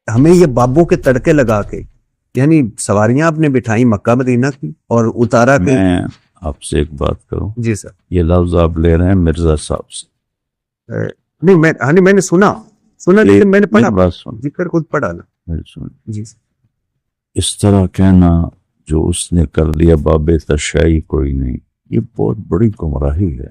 ہمیں یہ بابوں کے تڑکے لگا کے، یعنی سواریاں آپ نے بٹھائی مکہ مدینہ کی اور اتارا کہ میں آپ سے ایک بات کروں، جی سر، یہ لفظ آپ لے رہے ہیں مرزا صاحب سے، نہیں میں نے سنا لیکن میں نے پڑھا، میری بات سن، ذکر خود پڑھا نا میری سن، جی سر. اس طرح کہنا جو اس نے کر لیا باب تشیع کوئی نہیں، یہ بہت بڑی گمراہی ہے.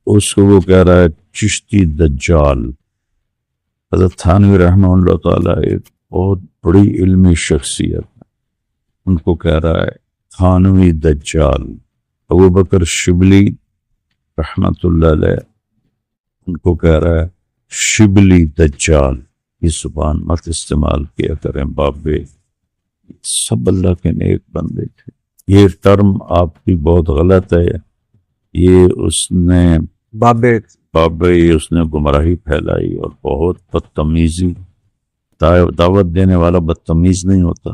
اس کو وہ کہہ رہا ہے چشتی دجال. حضرت تھانوی رحمہ اللہ تعالیٰ ایک بہت بڑی علمی شخصیت، ان کو کہہ رہا ہے تھانوی دجال. ابو بکر شبلی رحمت اللہ علیہ ان کو کہہ رہا ہے شبلی دجال. یہ زبان مت استعمال کیا کریں بابے، سب اللہ کے نیک بندے تھے. یہ ٹرم آپ کی بہت غلط ہے، یہ اس نے بابے اس نے گمراہی پھیلائی اور بہت بدتمیزی. دعوت دینے والا بدتمیز نہیں ہوتا،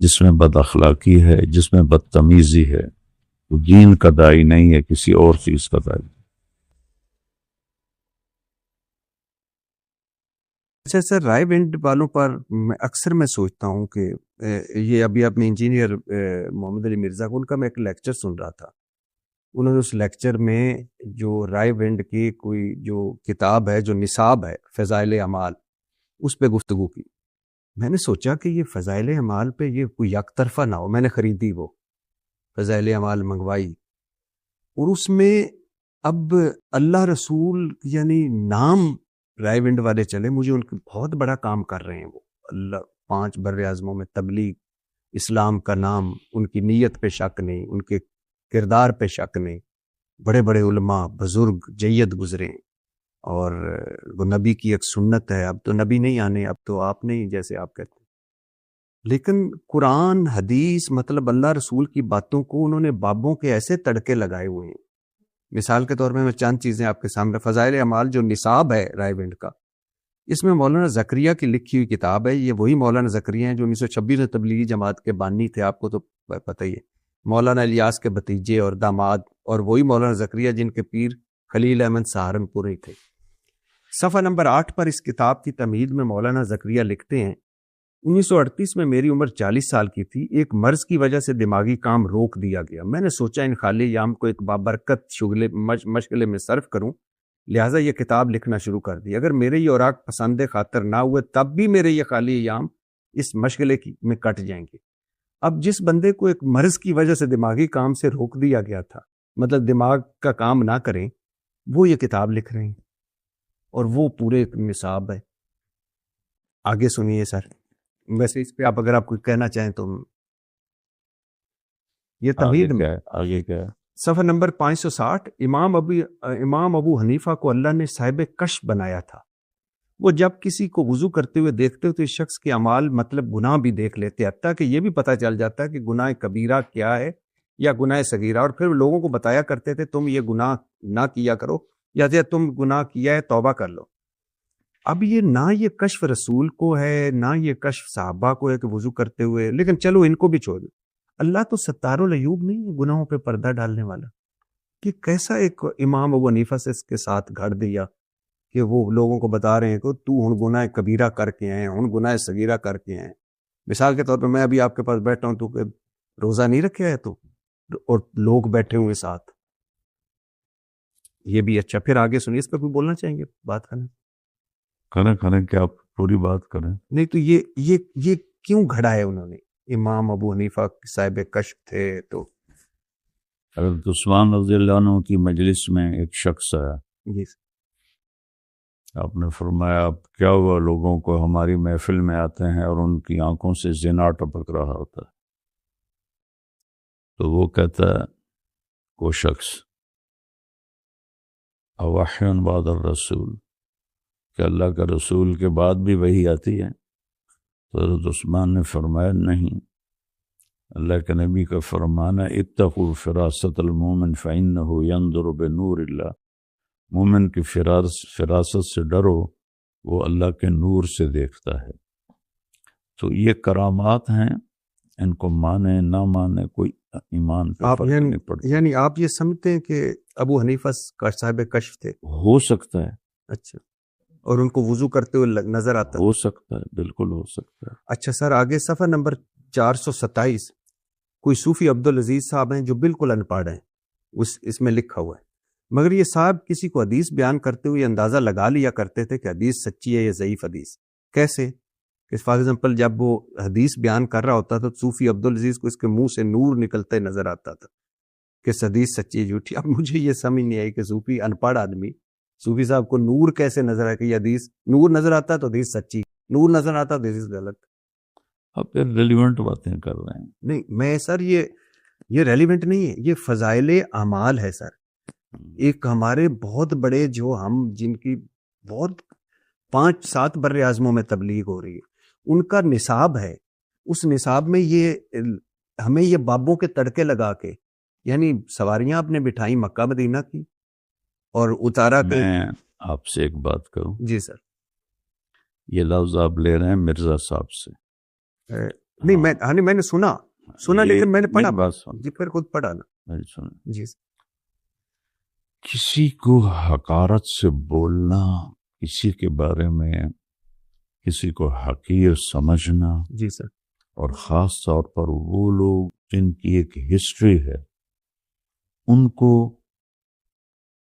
جس میں بد اخلاقی ہے، جس میں بدتمیزی ہے، وہ دین کا داعی نہیں ہے، کسی اور چیز کا داعی. اچھا سر، رائے ونڈ والوں پر اکثر میں سوچتا ہوں کہ یہ ابھی اپنے انجینئر محمد علی مرزا کو ان کا میں ایک لیکچر سن رہا تھا. انہوں نے اس لیکچر میں جو رائے ونڈ کی کوئی جو کتاب ہے جو نصاب ہے فضائل اعمال، اس پہ گفتگو کی. میں نے سوچا کہ یہ فضائل اعمال پہ یہ کوئی یک طرفہ نہ ہو. میں نے خریدی وہ فضائل اعمال منگوائی، اور اس میں اب اللہ رسول یعنی نام رائے ونڈ والے چلے، مجھے ان کے بہت بڑا کام کر رہے ہیں وہ. اللہ 5 بر اعظموں میں تبلیغ اسلام کا نام، ان کی نیت پہ شک نہیں، ان کے کردار پہ شک نہیں. بڑے بڑے علماء بزرگ جید گزرے ہیں، اور وہ نبی کی ایک سنت ہے. اب تو نبی نہیں آنے، اب تو آپ نہیں جیسے آپ کہتے ہیں، لیکن قرآن حدیث مطلب اللہ رسول کی باتوں کو انہوں نے بابوں کے ایسے تڑکے لگائے ہوئے ہیں. مثال کے طور پہ میں چند چیزیں آپ کے سامنے، فضائل اعمال جو نصاب ہے رائے ونڈ کا، اس میں مولانا زکریا کی لکھی ہوئی کتاب ہے. یہ وہی مولانا زکریا ہیں جو 1926 میں تبلیغی جماعت کے بانی تھے، آپ کو تو پتہ ہی ہے، مولانا الیاس کے بھتیجے اور داماد، اور وہی مولانا زکریا جن کے پیر خلیل احمد سہارنپوری تھے. صفحہ نمبر 8 پر اس کتاب کی تمہید میں مولانا زکریا لکھتے ہیں 1938 میں میری عمر 40 سال کی تھی. ایک مرض کی وجہ سے دماغی کام روک دیا گیا. میں نے سوچا ان خالی ایام کو ایک بابرکت مشغلے میں صرف کروں، لہٰذا یہ کتاب لکھنا شروع کر دی. اگر میرے یہ اوراق پسند خاطر نہ ہوئے تب بھی میرے یہ خالی ایام اس مشغلے میں کٹ جائیں گے. اب جس بندے کو ایک مرض کی وجہ سے دماغی کام سے روک دیا گیا تھا، مطلب دماغ کا کام نہ کریں، وہ یہ کتاب لکھ رہے ہیں، اور وہ پورے نصاب ہے. آگے سنیے سر، ویسے اس پہ آپ اگر آپ کوئی کہنا چاہیں تو. یہ تمہید آگے کیا ہے؟ صفحہ نمبر 560. امام ابو حنیفہ کو اللہ نے صاحب کشف بنایا تھا. وہ جب کسی کو وضو کرتے ہوئے دیکھتے تو اس شخص کے اعمال مطلب گناہ بھی دیکھ لیتے، حتیٰ کہ یہ بھی پتہ چل جاتا ہے کہ گناہ کبیرہ کیا ہے یا گناہ صغیرہ، اور پھر لوگوں کو بتایا کرتے تھے تم یہ گناہ نہ کیا کرو، یا تم گناہ کیا ہے توبہ کر لو. اب یہ نہ یہ کشف رسول کو ہے، نہ یہ کشف صحابہ کو ہے کہ وضو کرتے ہوئے، لیکن چلو ان کو بھی چھوڑ دو. اللہ تو ستار العیوب نہیں ہے گناہوں پہ پردہ ڈالنے والا، کہ کیسا ایک امام ابو حنیفہ سے اس کے ساتھ گھڑ دیا کہ وہ لوگوں کو بتا رہے ہیں کہ تو ہن گناہ کبیرہ کر کے آئے، ہن گناہ صغیرہ کر کے آئے. مثال کے طور پہ میں ابھی آپ کے پاس بیٹھا ہوں تو کہ روزہ نہیں رکھا ہے تو، اور لوگ بیٹھے ہوئے ساتھ، یہ بھی اچھا. پھر آگے سنیے، اس پہ کوئی بولنا چاہیں گے، بات کریں کہ آپ پوری بات کریں. نہیں تو یہ کیوں گھڑا ہے انہوں نے؟ امام ابو حنیفہ صاحب کشف تھے تو. حضرت عثمان رضی اللہ عنہ کی مجلس میں ایک شخص آیا، جی آپ نے فرمایا اب کیا ہوا لوگوں کو ہماری محفل میں آتے ہیں اور ان کی آنکھوں سے زنا ٹپک رہا ہوتا ہے. تو وہ کہتا ہے وہ شخص اوحی بعد الرسول، کہ اللہ کا رسول کے بعد بھی وہی آتی ہے؟ تو حضرت عثمان نے فرمایا نہیں، اللہ کے نبی کا فرمانا اتقوا فراست المومن فإنہ ينظر بنور اللہ، مومن کی فراست سے ڈرو، وہ اللہ کے نور سے دیکھتا ہے. تو یہ کرامات ہیں، ان کو مانے نہ مانے کوئی ایمان پہ فرق نہیں پڑتا. یعنی آپ یہ سمجھتے ہیں کہ ابو حنیفہ کا صاحب کشف تھے؟ ہو سکتا ہے. اچھا. اور ان کو وضو کرتے ہوئے نظر آتا. ہو سکتا ہے، بالکل ہو سکتا ہے. اچھا سر، آگے صفحہ نمبر 427 کوئی صوفی عبدالعزیز صاحب ہیں جو بالکل ان پڑھ ہیں، اس میں لکھا ہوا ہے، مگر یہ صاحب کسی کو حدیث بیان کرتے ہوئے اندازہ لگا لیا کرتے تھے کہ حدیث سچی ہے یا ضعیف حدیث. کیسے کہ فار ایگزامپل جب وہ حدیث بیان کر رہا ہوتا تھا تو صوفی عبدالعزیز کو اس کے منہ سے نور نکلتے نظر آتا تھا کہ حدیث سچی ہے جھوٹی. اب مجھے یہ سمجھ نہیں آئی کہ صوفی ان پڑھ آدمی صوفی صاحب کو نور کیسے نظر آئے کہ یہ حدیث نور نظر آتا تو حدیث سچی، نور نظر آتا تو حدیث غلط. اب پھر ریلیونٹ باتیں کر رہے ہیں. نہیں میں سر یہ ریلیونٹ نہیں ہے، یہ فضائل اعمال ہے سر. ایک ہمارے بہت بڑے جو ہم جن کی بہت 5-7 بر اعظموں میں تبلیغ ہو رہی ہے، ان کا نصاب ہے. اس نصاب میں یہ ہمیں یہ بابوں کے تڑکے لگا کے، یعنی سواریاں آپ نے بٹھائی مکہ مدینہ کی اور اتارا کہ میں آپ سے ایک بات کروں. جی سر. یہ لفظ آپ لے رہے ہیں مرزا صاحب سے. نہیں میں نے سنا لیکن میں نے پڑھا. بات سن جی پھر خود پڑھا نا. جی کسی کو حقارت سے بولنا، کسی کے بارے میں کسی کو حقیر سمجھنا، جی سر، اور خاص طور پر وہ لوگ جن کی ایک ہسٹری ہے ان کو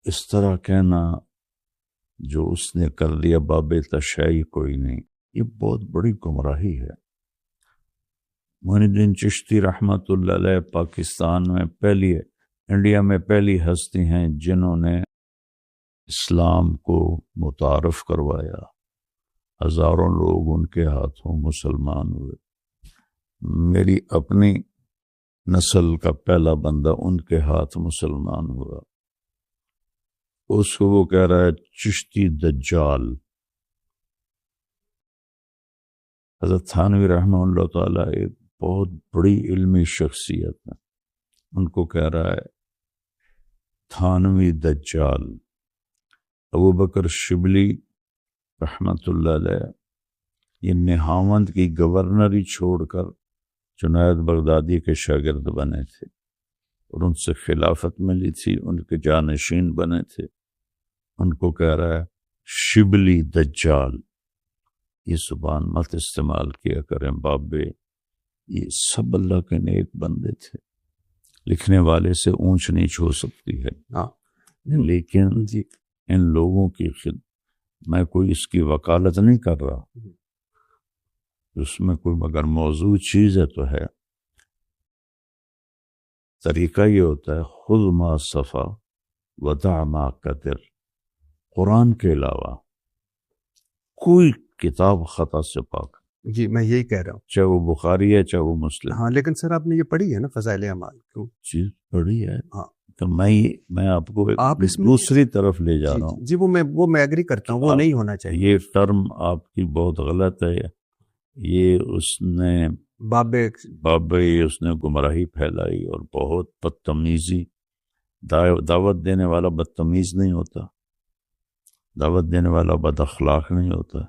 اس طرح کہنا جو اس نے کر لیا باب تشیع کوئی نہیں، یہ بہت بڑی گمراہی ہے. معین الدین چشتی رحمۃ اللہ علیہ پاکستان میں انڈیا میں پہلی ہستی ہیں جنہوں نے اسلام کو متعارف کروایا. ہزاروں لوگ ان کے ہاتھوں مسلمان ہوئے. میری اپنی نسل کا پہلا بندہ ان کے ہاتھ مسلمان ہوا. اس کو وہ کہہ رہا ہے چشتی دجال. حضرت تھانوی رحمہ اللہ تعالیٰ ایک بہت بڑی علمی شخصیت ہے، ان کو کہہ رہا ہے تھانوی دجال. ابو بکر شبلی رحمت اللہ علیہ یہ نہاوند کی گورنری چھوڑ کر جنید بغدادی کے شاگرد بنے تھے اور ان سے خلافت ملی تھی، ان کے جانشین بنے تھے. ان کو کہہ رہا ہے شبلی دجال. یہ زبان مت استعمال کیا کریں بابے، یہ سب اللہ کے نیک بندے تھے. لکھنے والے سے اونچ نیچ ہو سکتی ہے، لیکن جی ان لوگوں کی میں کوئی اس کی وکالت نہیں کر رہا، اس میں کوئی مگر موضوع چیز ہے تو ہے. طریقہ یہ ہوتا ہے خذ ما صفا ودع ما قدر. قرآن کے علاوہ کوئی کتاب خطا سے پاک. جی میں یہی کہہ رہا ہوں، چاہے وہ بخاری ہے چاہے وہ مسلم. ہاں لیکن سر آپ نے یہ پڑھی ہے نا فضائل اعمال؟ کیوں چیز پڑھی ہے. ہاں تو میں آپ کو اس میں دوسری طرف لے جا رہا ہوں. جی وہ میں ایگری کرتا ہوں، وہ نہیں ہونا چاہیے. یہ ٹرم آپ کی بہت غلط ہے. یہ اس نے بابے اس نے گمراہی پھیلائی اور بہت بدتمیزی. دعوت دینے والا بدتمیز نہیں ہوتا، دعوت دینے والا بد اخلاق نہیں ہوتا.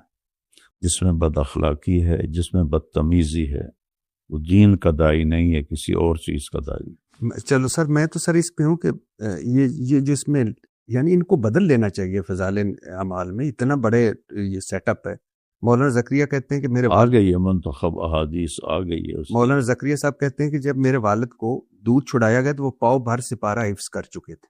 جس میں بد اخلاقی ہے، جس میں بدتمیزی ہے، وہ دین کا داعی نہیں ہے، کسی اور چیز کا داعی. چلو سر میں تو سر اس پہ ہوں کہ یہ جس میں یعنی ان کو بدل لینا چاہیے فضائل اعمال میں. اتنا بڑے یہ سیٹ اپ ہے. مولانا زکریا کہتے ہیں کہ میرے آ گئی ہے منتخب احادیث آ گئی ہے. مولانا زکریا صاحب کہتے ہیں کہ جب میرے والد کو دودھ چھڑایا گیا تو وہ پاؤ بھر سپارہ حفظ کر چکے تھے.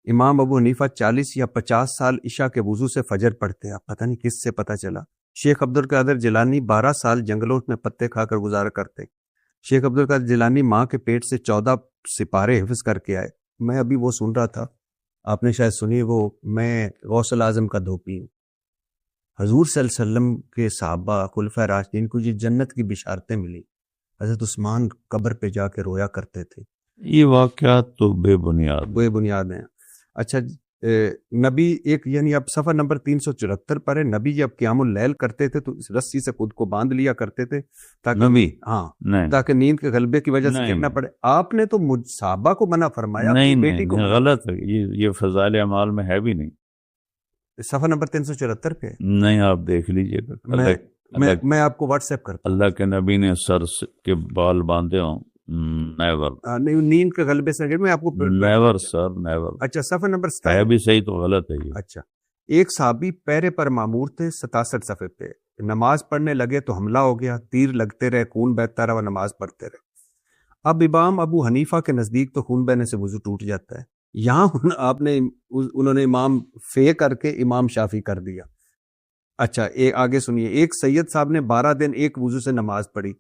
امام ابو حنیفہ 40 یا 50 سال عشاء کے وضو سے فجر پڑھتے ہیں. پتہ نہیں کس سے پتہ چلا. شیخ عبدالقادر جیلانی 12 سال جنگلوں میں پتے کھا کر گزارا کرتے. شیخ عبدالقادر جیلانی ماں کے پیٹ سے 14 سپارے حفظ کر کے آئے. میں ابھی وہ سن رہا تھا، آپ نے شاید سنی، وہ میں غوث الاعظم کا دھوپی ہوں. حضور صلی اللہ علیہ وسلم کے صحابہ خلفائے راشدین کو یہ جنت کی بشارتیں ملی. حضرت عثمان قبر پہ جا کے رویا کرتے تھے. یہ واقعات تو بے بنیاد ہیں. اچھا نبی ایک یعنی اب صفحہ نمبر 374 پر ہے. نبی جب قیام اللیل کرتے تھے تو اس رسی سے خود کو باندھ لیا کرتے تھے تاکہ نیند کے غلبے کی وجہ سے گرنا پڑے. آپ نے تو صحابہ کو منع فرمایا. نہیں غلط ہے. یہ فضائل اعمال میں ہے بھی نہیں. صفحہ نمبر 374 پہ نہیں، آپ دیکھ لیجئے گا. میں آپ کو واٹس ایپ کرتا ہوں. اللہ کے نبی نے سر کے بال باندھے ہوں؟ نیور. نہیں نیند کے غلبے سے میں آپ کو نیور سر نیور. اچھا صفحہ نمبر ہے بھی صحیح تو غلط ہے یہ. اچھا ایک صحابی پیرے پر معمور تھے 67 صفحے پہ، نماز پڑھنے لگے تو حملہ ہو گیا، تیر لگتے رہے، خون بہتا رہا، وہ نماز پڑھتے رہے۔ اب امام ابو حنیفہ کے نزدیک تو خون بہنے سے وضو ٹوٹ جاتا ہے، یہاں انہوں نے امام فے کر کے امام شافی کر دیا۔ اچھا آگے سنیے، ایک سید صاحب نے 12 دن ایک وضو سے نماز پڑھی،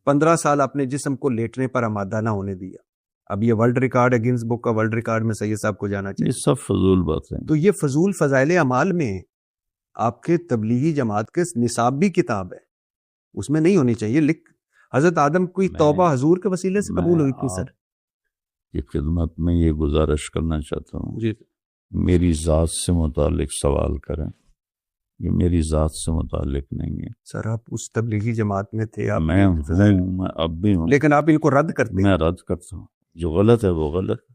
15 سال اپنے جسم کو لیٹنے پر آمادہ نہ ہونے دیا۔ اب یہ ورلڈ ریکارڈ ہے، گنز بک کا ورلڈ ریکارڈ میں سید صاحب کو جانا چاہیے۔ یہ سب فضول باتیں۔ تو یہ فضول فضائل اعمال میں ہے، آپ کے تبلیغی جماعت کے نصاب بھی کتاب ہے، اس میں نہیں ہونی چاہیے۔ حضرت آدم کی توبہ حضور کے وسیلے سے قبول ہوئی تھی سر۔ یہ خدمت میں یہ گزارش کرنا چاہتا ہوں جی، میری ذات سے متعلق سوال کریں، یہ میری ذات سے متعلق نہیں ہے۔ سر آپ اس تبلیغی جماعت میں تھے، آپ میں ہوں، میں اب بھی ہوں، لیکن آپ ان کو رد کرتے ہیں۔ میں رد کرتا ہوں، جو غلط ہے وہ غلط ہے۔